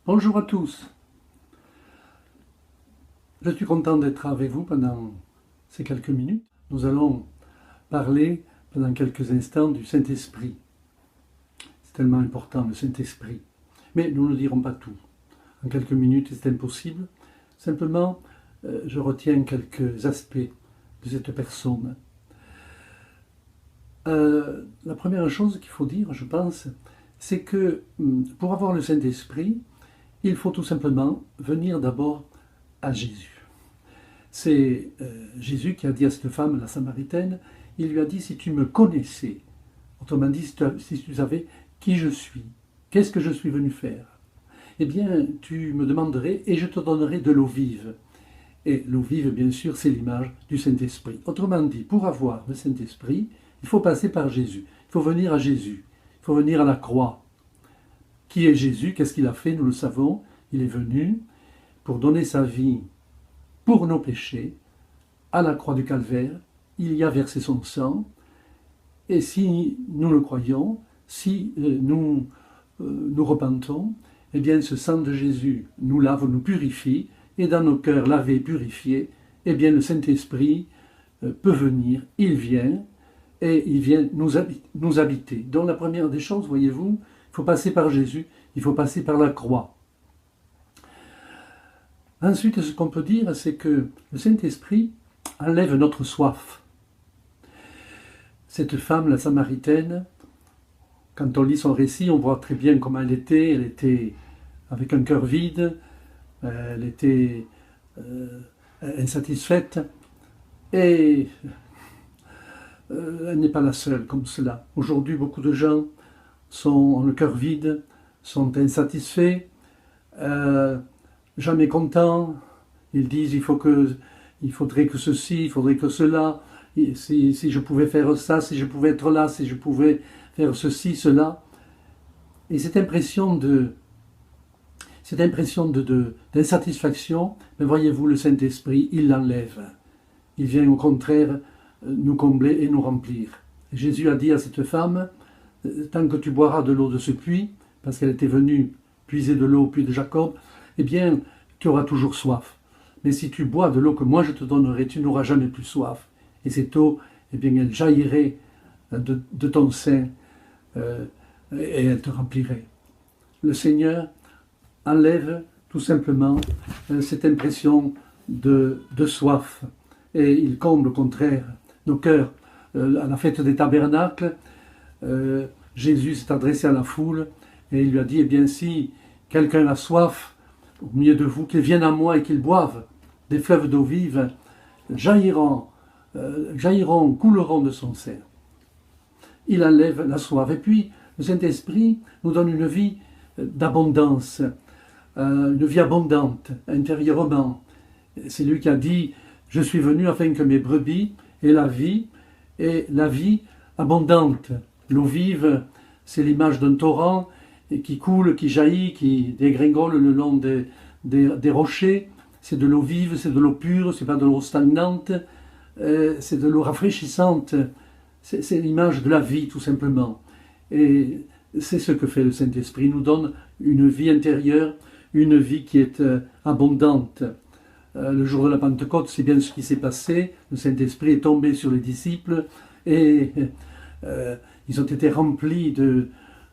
Bonjour à tous. Je suis content d'être avec vous pendant ces quelques minutes. Nous allons parler pendant quelques instants du Saint-Esprit. C'est tellement important, le Saint-Esprit. Mais nous ne dirons pas tout. En quelques minutes, c'est impossible. Simplement, je retiens quelques aspects de cette personne. La première chose qu'il faut dire, je pense, c'est que pour avoir le Saint-Esprit, il faut tout simplement venir d'abord à Jésus. C'est Jésus qui a dit à cette femme, la Samaritaine, il lui a dit, si tu me connaissais, autrement dit, si tu savais qui je suis, qu'est-ce que je suis venu faire, eh bien, tu me demanderais et je te donnerai de l'eau vive. Et l'eau vive, bien sûr, c'est l'image du Saint-Esprit. Autrement dit, pour avoir le Saint-Esprit, il faut passer par Jésus. Il faut venir à Jésus. Il faut venir à la croix. Qui est Jésus? Qu'est-ce qu'il a fait? Nous le savons. Il est venu pour donner sa vie pour nos péchés. À la croix du Calvaire, il y a versé son sang. Et si nous le croyons, si nous repentons, eh bien ce sang de Jésus nous lave, nous purifie, et dans nos cœurs lavés, purifiés, eh bien le Saint-Esprit peut venir, il vient, et il vient nous habiter. Donc la première des choses, voyez-vous, il faut passer par Jésus, il faut passer par la croix. Ensuite, ce qu'on peut dire, c'est que le Saint-Esprit enlève notre soif. Cette femme, la Samaritaine, quand on lit son récit, on voit très bien comment elle était avec un cœur vide, elle était insatisfaite, et elle n'est pas la seule comme cela. Aujourd'hui, beaucoup de gens ont le cœur vide, sont insatisfaits, jamais contents. Ils disent il faudrait que ceci, il faudrait que cela, si je pouvais faire ça, si je pouvais être là, si je pouvais faire ceci, cela. Et cette impression d'insatisfaction, mais voyez-vous, le Saint-Esprit, il l'enlève. Il vient au contraire nous combler et nous remplir. Et Jésus a dit à cette femme, tant que tu boiras de l'eau de ce puits, parce qu'elle était venue puiser de l'eau au puits de Jacob, eh bien, tu auras toujours soif. Mais si tu bois de l'eau que moi je te donnerai, tu n'auras jamais plus soif. Et cette eau, eh bien, elle jaillirait de ton sein et elle te remplirait. Le Seigneur enlève tout simplement cette impression de soif. Et il comble au contraire nos cœurs. À la fête des tabernacles, Jésus s'est adressé à la foule et il lui a dit, eh bien si quelqu'un a soif au milieu de vous, qu'il vienne à moi et qu'il boive. Des fleuves d'eau vive jailliront, couleront de son sein. Il enlève la soif. Et puis, le Saint-Esprit nous donne une vie d'abondance, une vie abondante, intérieurement. C'est lui qui a dit, je suis venu afin que mes brebis aient la vie, et la vie abondante. L'eau vive, c'est l'image d'un torrent qui coule, qui jaillit, qui dégringole le long des rochers. C'est de l'eau vive, c'est de l'eau pure, c'est pas de l'eau stagnante, c'est de l'eau rafraîchissante. C'est l'image de la vie, tout simplement. Et c'est ce que fait le Saint-Esprit. Il nous donne une vie intérieure, une vie qui est abondante. Le jour de la Pentecôte, c'est bien ce qui s'est passé. Le Saint-Esprit est tombé sur les disciples et ils ont été remplis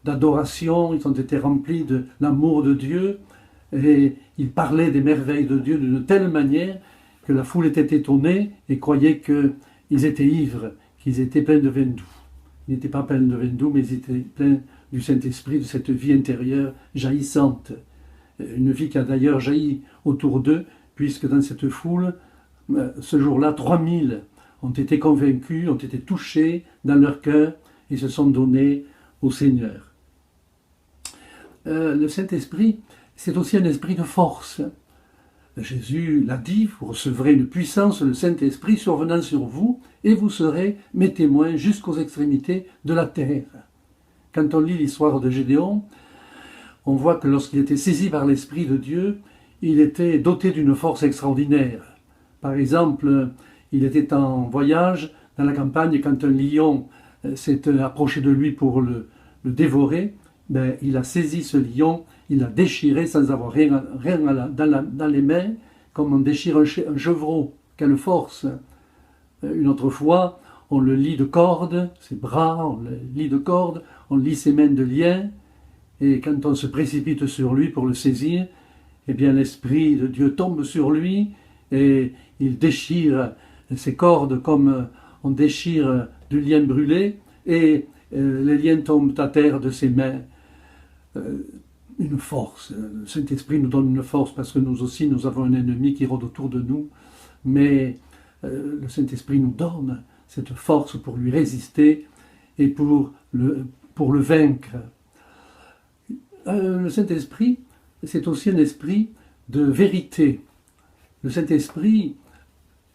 d'adoration, ils ont été remplis de l'amour de Dieu et ils parlaient des merveilles de Dieu d'une telle manière que la foule était étonnée et croyait qu'ils étaient ivres, qu'ils étaient pleins de vin doux. Ils n'étaient pas pleins de vin doux, mais ils étaient pleins du Saint-Esprit, de cette vie intérieure jaillissante. Une vie qui a d'ailleurs jailli autour d'eux, puisque dans cette foule, ce jour-là, 3000 ont été convaincus, ont été touchés dans leur cœur et se sont donnés au Seigneur. Le Saint-Esprit, c'est aussi un esprit de force. Jésus l'a dit, vous recevrez une puissance, le Saint-Esprit survenant sur vous, et vous serez mes témoins jusqu'aux extrémités de la terre. Quand on lit l'histoire de Gédéon, on voit que lorsqu'il était saisi par l'Esprit de Dieu, il était doté d'une force extraordinaire. Par exemple, il était en voyage dans la campagne, quand un lion s'est approché de lui pour le dévorer, il a saisi ce lion il l'a déchiré sans avoir rien dans les mains, comme on déchire un chevreau. Quelle force! Une autre fois, on le lie de cordes, ses bras, on le lie de cordes, on lie ses mains de liens, et quand on se précipite sur lui pour le saisir, eh bien l'Esprit de Dieu tombe sur lui, et il déchire ses cordes comme on déchire du lien brûlé, et les liens tombent à terre de ses mains. Une force. Le Saint-Esprit nous donne une force parce que nous aussi, nous avons un ennemi qui rôde autour de nous, mais le Saint-Esprit nous donne cette force pour lui résister et pour le vaincre. Le Saint-Esprit, c'est aussi un esprit de vérité. Le Saint-Esprit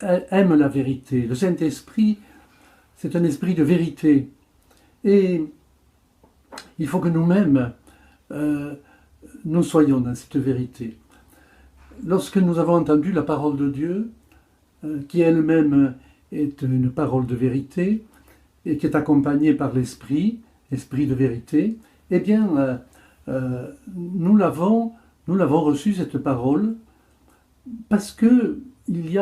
aime la vérité. Le Saint-Esprit, c'est un esprit de vérité. Et il faut que nous-mêmes, nous soyons dans cette vérité. Lorsque nous avons entendu la parole de Dieu, qui elle-même est une parole de vérité, et qui est accompagnée par l'Esprit, l'Esprit de vérité, eh bien, nous l'avons reçue, cette parole, parce que il y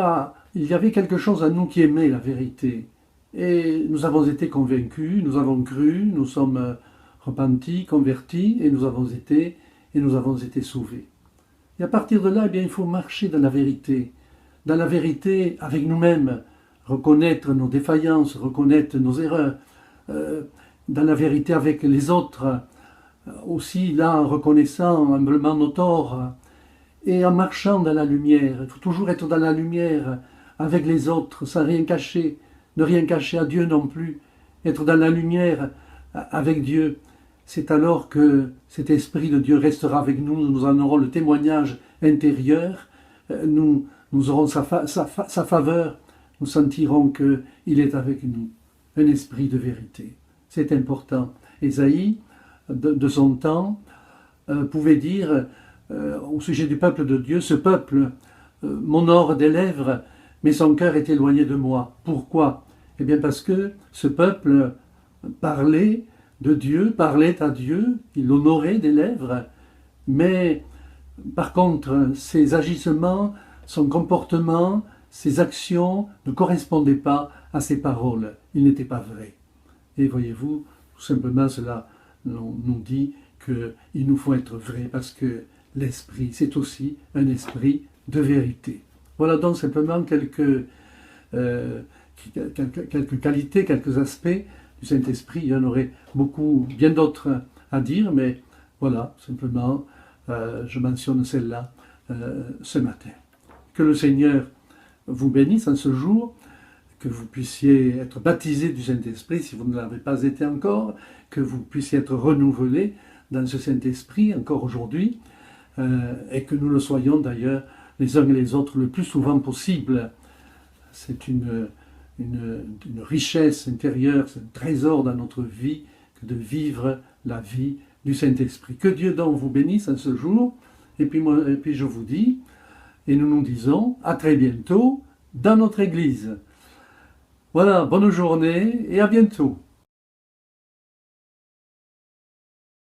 avait quelque chose en nous qui aimait la vérité. Et nous avons été convaincus, nous avons cru, nous sommes repentis, convertis, et nous avons été sauvés. Et à partir de là, eh bien, il faut marcher dans la vérité avec nous-mêmes, reconnaître nos défaillances, reconnaître nos erreurs, dans la vérité avec les autres, aussi là en reconnaissant humblement nos torts, et en marchant dans la lumière. Il faut toujours être dans la lumière avec les autres, sans rien cacher, ne rien cacher à Dieu non plus, être dans la lumière avec Dieu. C'est alors que cet Esprit de Dieu restera avec nous, nous en aurons le témoignage intérieur, nous aurons sa faveur, nous sentirons qu'il est avec nous, un esprit de vérité. C'est important. Ésaïe, de son temps, pouvait dire au sujet du peuple de Dieu, ce peuple m'honore des lèvres, mais son cœur est éloigné de moi. Pourquoi? Eh bien parce que ce peuple parlait de Dieu, parlait à Dieu, il l'honorait des lèvres, mais par contre, ses agissements, son comportement, ses actions ne correspondaient pas à ses paroles. Il n'était pas vrai. Et voyez-vous, tout simplement, cela nous dit qu'il nous faut être vrai parce que l'esprit, c'est aussi un esprit de vérité. Voilà donc simplement quelques qualités, quelques aspects du Saint-Esprit. Il y en aurait beaucoup, bien d'autres à dire, mais voilà, simplement, je mentionne celle-là ce matin. Que le Seigneur vous bénisse en ce jour, que vous puissiez être baptisés du Saint-Esprit si vous ne l'avez pas été encore, que vous puissiez être renouvelés dans ce Saint-Esprit encore aujourd'hui, et que nous le soyons d'ailleurs les uns et les autres le plus souvent possible. C'est une richesse intérieure, c'est un trésor dans notre vie que de vivre la vie du Saint-Esprit. Que Dieu donc vous bénisse en ce jour, et puis je vous dis, et nous nous disons à très bientôt dans notre Église. Voilà, bonne journée et à bientôt.